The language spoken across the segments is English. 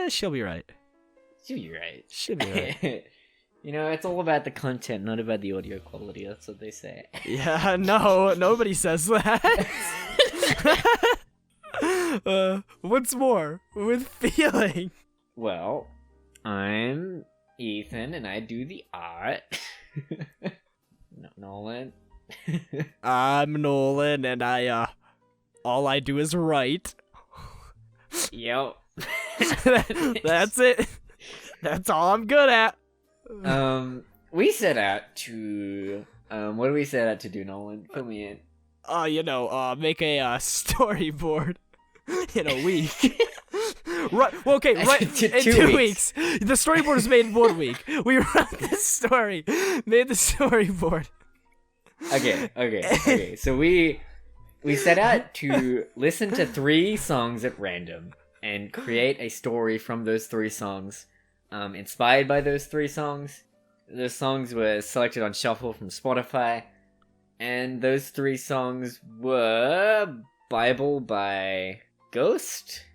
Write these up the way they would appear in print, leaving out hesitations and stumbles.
She'll be right. You're right. She'll be right. It's all about the content, not about the audio quality. That's what they say. Yeah, no, nobody says that. What's more, with feeling. Well, I'm Ethan, and I do the art. Nolan. I'm Nolan, and all I do is write. Yep. That's it. That's all I'm good at. We set out to, what do we set out to do, Nolan? Fill me in. Make a storyboard in a week. Right. Well, okay. Right. In 2 weeks. The storyboard is made in 1 week. We wrote this story. Made the storyboard. Okay. So we set out to listen to 3 songs at random and create a story from those 3 songs, inspired by those 3 songs. Those songs were selected on shuffle from Spotify, and those 3 songs were Bible by Ghost,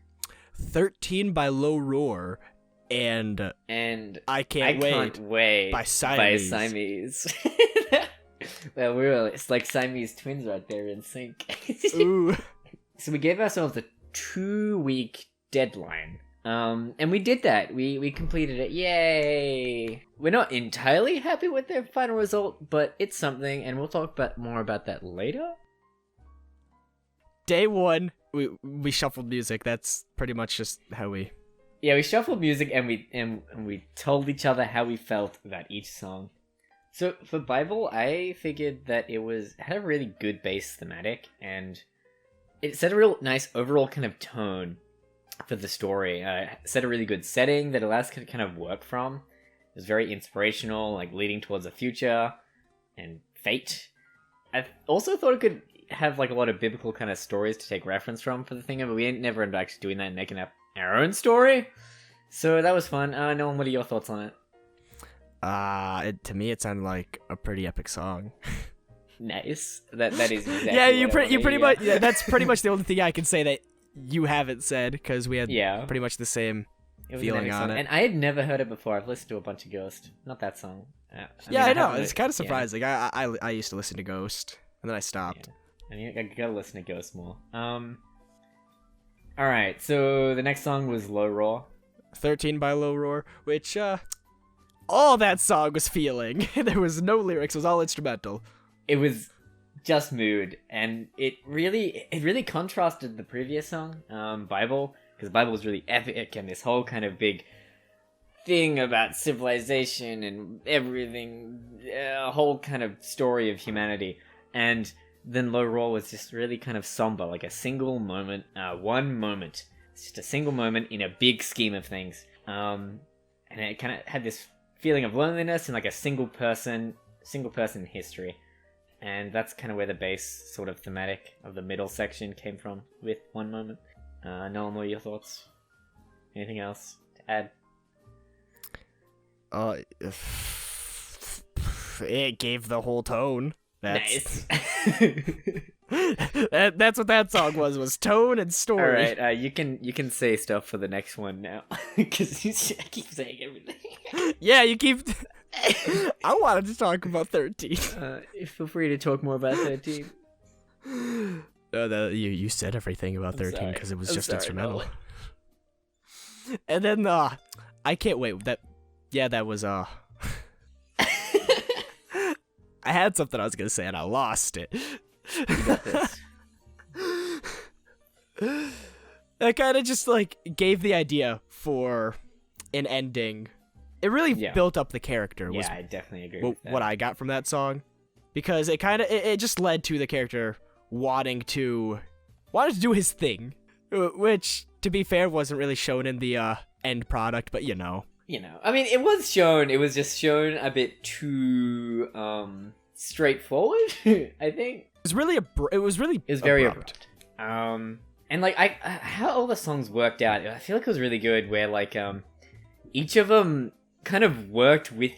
13 by Low Roar, and I Can't Wait by Siames. Well, it's like Siamese twins right there in sync. Ooh. So we gave ourselves a 2-week deadline. And we did that. We completed it. Yay! We're not entirely happy with the final result, but it's something, and we'll talk more about that later. Day 1, we shuffled music. That's pretty much just how we... Yeah, we shuffled music, and we told each other how we felt about each song. So for Bible, I figured that it had a really good base thematic, and it set a real nice overall kind of tone for the story. Set a really good setting that allows us to kind of work from. It was very inspirational, like leading towards a future and fate. I also thought it could have like a lot of biblical kind of stories to take reference from for the thing, but we never ended up actually doing that and making up our own story. So that was fun. Nolan, what are your thoughts on it? To me, it sounded like a pretty epic song. Nice. That is exactly. Yeah, you pretty much. Yeah, that's pretty much the only thing I can say that you haven't said, because we had pretty much the same feeling on it. And I had never heard it before. I've listened to a bunch of Ghost, not that song. I know. It's kind of surprising. Yeah. I used to listen to Ghost, and then I stopped. Yeah. I gotta listen to Ghost more. All right. So the next song was Low Roar. 13 by Low Roar, which all that song was feeling. There was no lyrics. It was all instrumental. It was just mood, and it really contrasted the previous song, Bible, because Bible was really epic, and this whole kind of big thing about civilization and everything, a whole kind of story of humanity. And then Low Roar was just really kind of somber, like a single moment, one moment. It's just a single moment in a big scheme of things. And it kind of had this feeling of loneliness and like a single person in history. And that's kind of where the base sort of thematic of the middle section came from, with one moment. Nolan, what are your thoughts? Anything else to add? It gave the whole tone. Nice. That's what that song was tone and story. All right, you can say stuff for the next one now, because I keep saying everything. Yeah, you keep... I wanted to talk about 13. Feel free to talk more about 13. You said everything about 13 because it was just instrumental. Nolan. And then I Can't Wait. That was I had something I was gonna say and I lost it. You got this. That kind of just like gave the idea for an ending. It really built up the character. Yeah, I definitely agree with that. What I got from that song, because it just led to the character wanting to do his thing, which, to be fair, wasn't really shown in the end product, but you know, I mean, it was shown. It was just shown a bit too straightforward. I think it was very abrupt. And like how all the songs worked out, I feel like it was really good. Where like each of them kind of worked with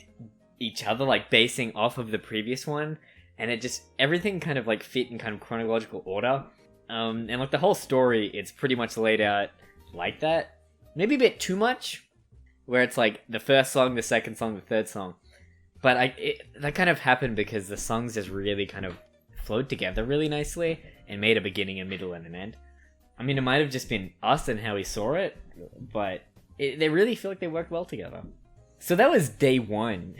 each other, like basing off of the previous one, and it just everything kind of like fit in kind of chronological order. And like the whole story, it's pretty much laid out like that. Maybe a bit too much, where it's like the first song, the second song, the third song. But that kind of happened because the songs just really kind of flowed together really nicely and made a beginning, a middle, and an end. I mean, it might have just been us and how we saw it, but they really feel like they worked well together. So that was day one.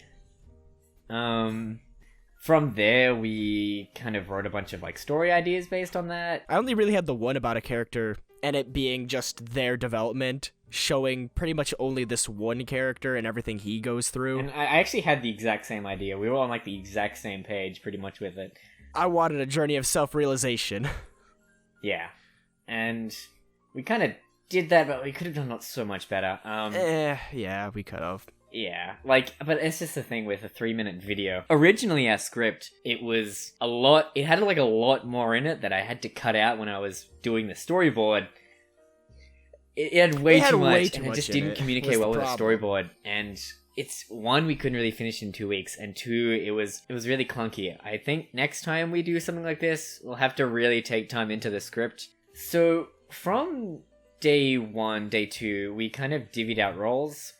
From there, we kind of wrote a bunch of like story ideas based on that. I only really had the one about a character and it being just their development, showing pretty much only this one character and everything he goes through. And I actually had the exact same idea. We were on like the exact same page pretty much with it. I wanted a journey of self-realization. Yeah. And we kind of did that, but we could have done it so much better. Yeah, we could have. Yeah, like, but it's just the thing with a 3-minute video. Originally, our script, it had like a lot more in it that I had to cut out when I was doing the storyboard. It had way too much, and it just didn't communicate well with the storyboard. And it's, one, we couldn't really finish in 2 weeks, and two, it was really clunky. I think next time we do something like this, we'll have to really take time into the script. So, from day 1, day 2, we kind of divvied out roles.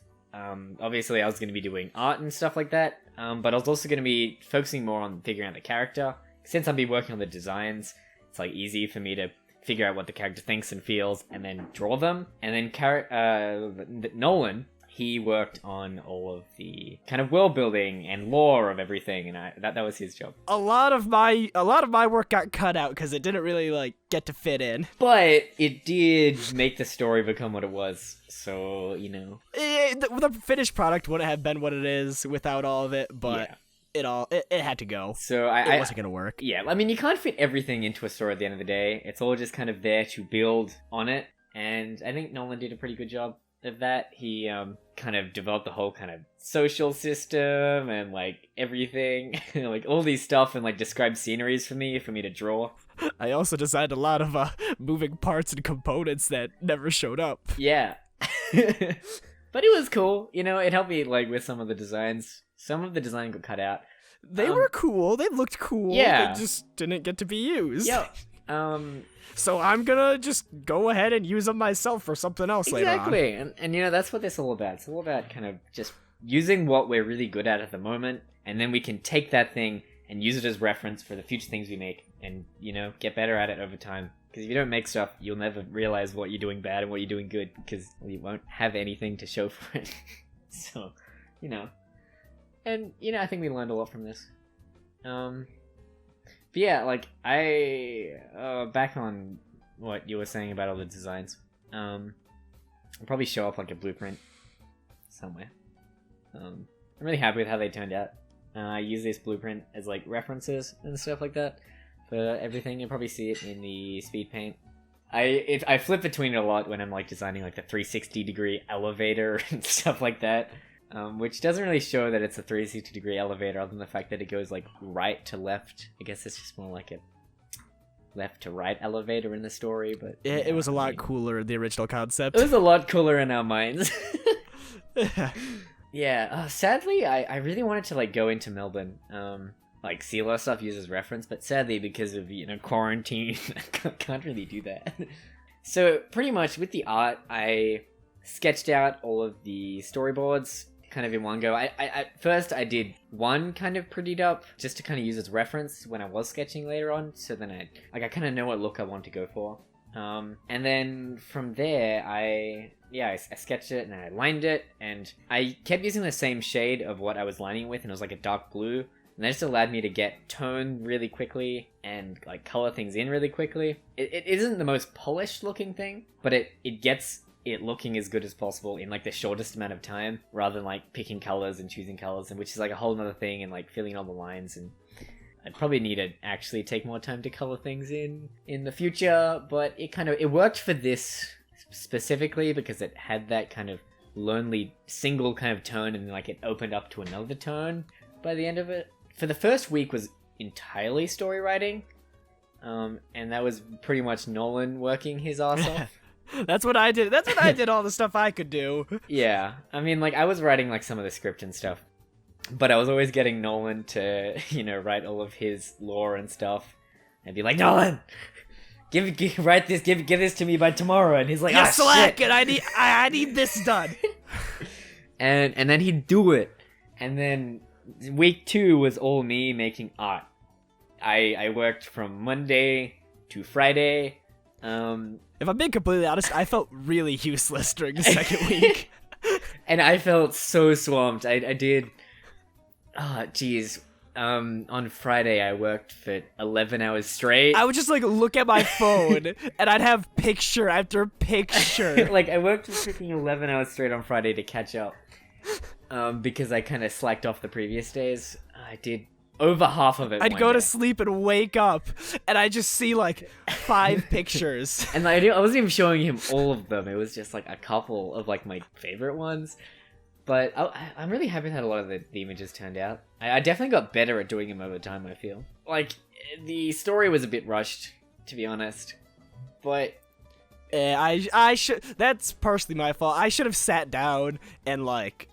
Obviously, I was going to be doing art and stuff like that, but I was also going to be focusing more on figuring out the character. Since I'll be working on the designs, it's like easy for me to figure out what the character thinks and feels, and then draw them. And then Nolan, he worked on all of the kind of world building and lore of everything, and that was his job. A lot of my work got cut out because it didn't really like get to fit in. But it did make the story become what it was. So, you know, the finished product wouldn't have been what it is without all of it, but yeah. it had to go. So it wasn't gonna work. Yeah, I mean, you can't fit everything into a story at the end of the day. It's all just kind of there to build on it, and I think Nolan did a pretty good job of that. He kind of developed the whole kind of social system and like everything, like all these stuff, and like described sceneries for me to draw. I also designed a lot of moving parts and components that never showed up. Yeah. But it was cool, you know. It helped me like with some of the designs. Some of the design got cut out. They were cool. They looked cool. Yeah. They just didn't get to be used. Yeah. So I'm gonna just go ahead and use them myself for something else later on. Exactly. And you know, that's what this is all about. It's all about kind of just using what we're really good at the moment, and then we can take that thing and use it as reference for the future things we make, and, you know, get better at it over time. Because if you don't make stuff, you'll never realize what you're doing bad and what you're doing good, because you won't have anything to show for it. So, you know. And, you know, I think we learned a lot from this. But yeah, like, back on what you were saying about all the designs, I'll probably show up, like, a blueprint somewhere. I'm really happy with how they turned out. I use this blueprint as, like, references and stuff like that for everything. You'll probably see it in the Speedpaint. I flip between it a lot when I'm, like, designing, like, the 360-degree elevator and stuff like that, which doesn't really show that it's a 360-degree elevator other than the fact that it goes, like, right to left. I guess it's just more like a left to right elevator in the story, but... It was a lot cooler in the original concept. It was a lot cooler in our minds. Yeah, sadly, I really wanted to, like, go into Melbourne, like, see a lot of stuff used as reference, but sadly, because of, you know, quarantine, I can't really do that. So, pretty much, with the art, I sketched out all of the storyboards, kind of in one go. First, I did one kind of prettied up, just to kind of use as reference when I was sketching later on, so then I kind of know what look I want to go for. And then from there, I sketched it and I lined it, and I kept using the same shade of what I was lining with, and it was like a dark blue, and that just allowed me to get tone really quickly and like color things in really quickly. It isn't the most polished looking thing, but it gets it looking as good as possible in like the shortest amount of time, rather than like picking colors and choosing colors, and which is like a whole nother thing, and like filling all the lines. And I'd probably need to actually take more time to color things in the future, but it worked for this specifically because it had that kind of lonely single kind of tone, and like it opened up to another tone by the end of it. For the first week was entirely story writing, and that was pretty much Nolan working his ass off. That's what I did. That's what I did, all the stuff I could do. Yeah, I mean, like, I was writing like some of the script and stuff, but I was always getting Nolan to, you know, write all of his lore and stuff, and be like, Nolan, write this, give this to me by tomorrow, and he's like, You're shit. and I need this done. and then he'd do it, and then week 2 was all me making art. I worked from Monday to Friday. If I'm being completely honest, I felt really useless during the second week. And I felt so swamped. I did... Oh, jeez. On Friday, I worked for 11 hours straight. I would just, like, look at my phone, and I'd have picture after picture. Like, I worked for freaking 11 hours straight on Friday to catch up. Because I kind of slacked off the previous days. I did over half of it. I'd go to sleep and wake up, and I just see like 5 pictures. And I wasn't even showing him all of them. It was just like a couple of like my favorite ones. But I'm really happy how a lot of the images turned out. I definitely got better at doing them over time, I feel. Like, the story was a bit rushed, to be honest. But... I should... That's personally my fault. I should have sat down and, like,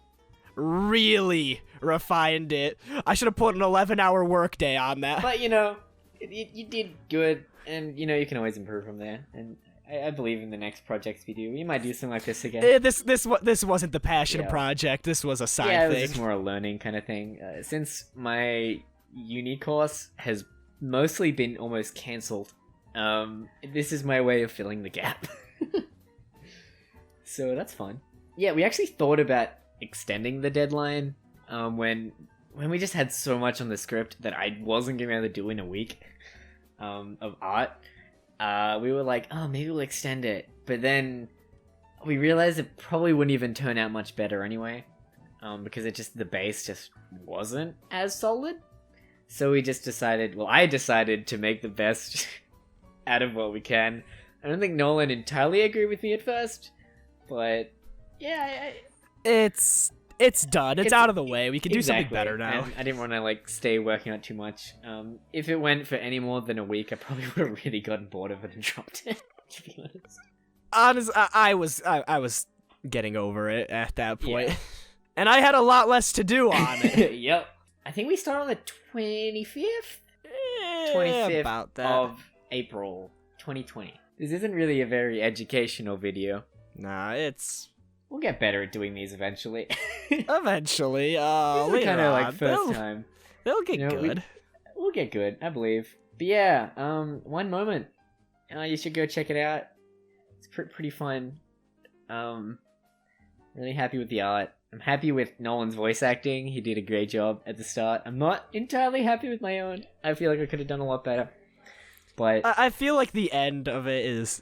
really refined it. I should have put an 11-hour workday on that. But, you know, you did good, and, you know, you can always improve from there. And I believe in the next projects we do. We might do something like this again. This wasn't the passion project. This was a side thing. Yeah, it was just more a learning kind of thing. Since my uni course has mostly been almost cancelled, this is my way of filling the gap. So that's fun. Yeah, we actually thought about extending the deadline when we just had so much on the script that I wasn't going to be able to do in a week of art. We were like, oh, maybe we'll extend it. But then we realized it probably wouldn't even turn out much better anyway. Because the base just wasn't as solid. So we just decided, I decided to make the best out of what we can. I don't think Nolan entirely agreed with me at first. But, yeah. It's done. It's out of the way. We can do something better now. And I didn't want to stay working on it too much. If it went for any more than a week, I probably would have really gotten bored of it and dropped it. To be honest, I was getting over it at that point, and I had a lot less to do on it. Yep. I think we start on the 25th. 25th about that. Of April 2020. This isn't really a very educational video. Nah, it's. We'll get better at doing these eventually. Eventually, later kind of like first time. They'll get good. We'll get good, I believe. But yeah, one moment. You should go check it out. It's pretty fun. Really happy with the art. I'm happy with Nolan's voice acting. He did a great job at the start. I'm not entirely happy with my own. I feel like I could have done a lot better. But I feel like the end of it is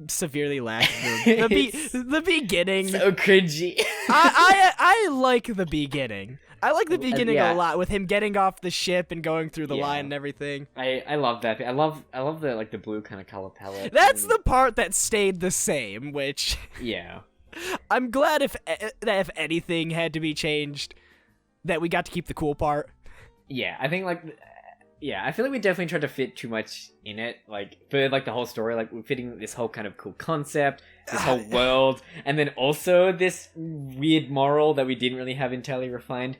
severely lacking. The beginning, so cringy. I like the beginning. I like the beginning a lot, with him getting off the ship and going through the line and everything. I love that. I love the blue kind of color palette. That's the part that stayed the same. Which I'm glad if anything had to be changed, that we got to keep the cool part. Yeah, I think I feel like we definitely tried to fit too much in it, for the whole story. We're fitting this whole kind of cool concept, this whole world, and then also this weird moral that we didn't really have entirely refined.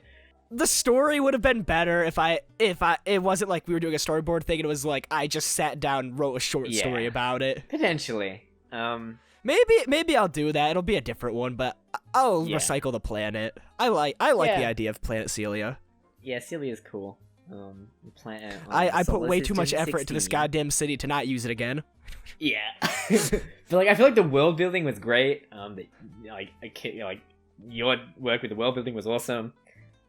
The story would have been better if it wasn't like we were doing a storyboard thing and it was like I just sat down and wrote a short story about it. Potentially. Maybe I'll do that. It'll be a different one, but I'll recycle the planet. I like the idea of Planet Celia. Yeah, Celia's cool. I put way too much effort into this goddamn city to not use it again. Yeah. I feel like the world building was great. Your work with the world building was awesome.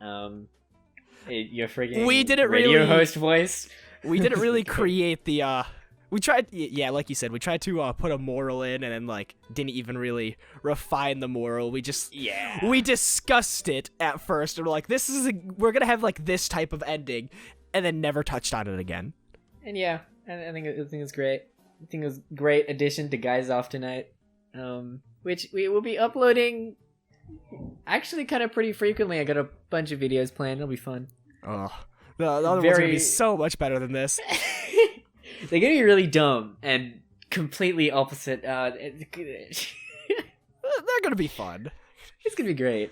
Your friggin' radio host voice. We didn't really create the we tried, like you said, we tried to put a moral in, and then didn't even really refine the moral. We just we discussed it at first, and we're like, we're gonna have this type of ending, and then never touched on it again. And I think it's great. I think it was a great addition to GEIZ Afternight, which we will be uploading actually kind of pretty frequently. I got a bunch of videos planned. It'll be fun. Oh, the other one's gonna be so much better than this. They're gonna be really dumb and completely opposite. They're gonna be fun. It's gonna be great.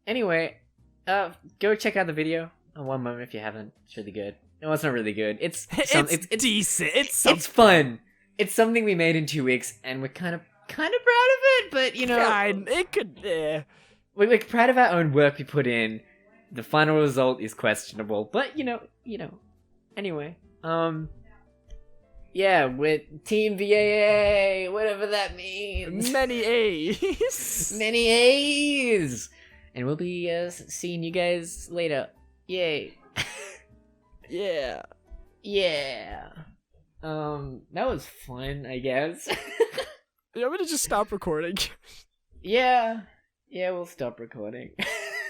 Anyway, go check out the video on One Moment if you haven't. It's really good. No, it's not really good. It's decent. It's fun. it's something we made in 2 weeks, and we're kind of proud of it. But it could. We're proud of our own work we put in. The final result is questionable, but anyway, yeah, with Team VAA, whatever that means. Many A's. Many A's. And we'll be seeing you guys later. Yay. Yeah. Yeah. That was fun, I guess. You want me to just stop recording? Yeah. Yeah, we'll stop recording.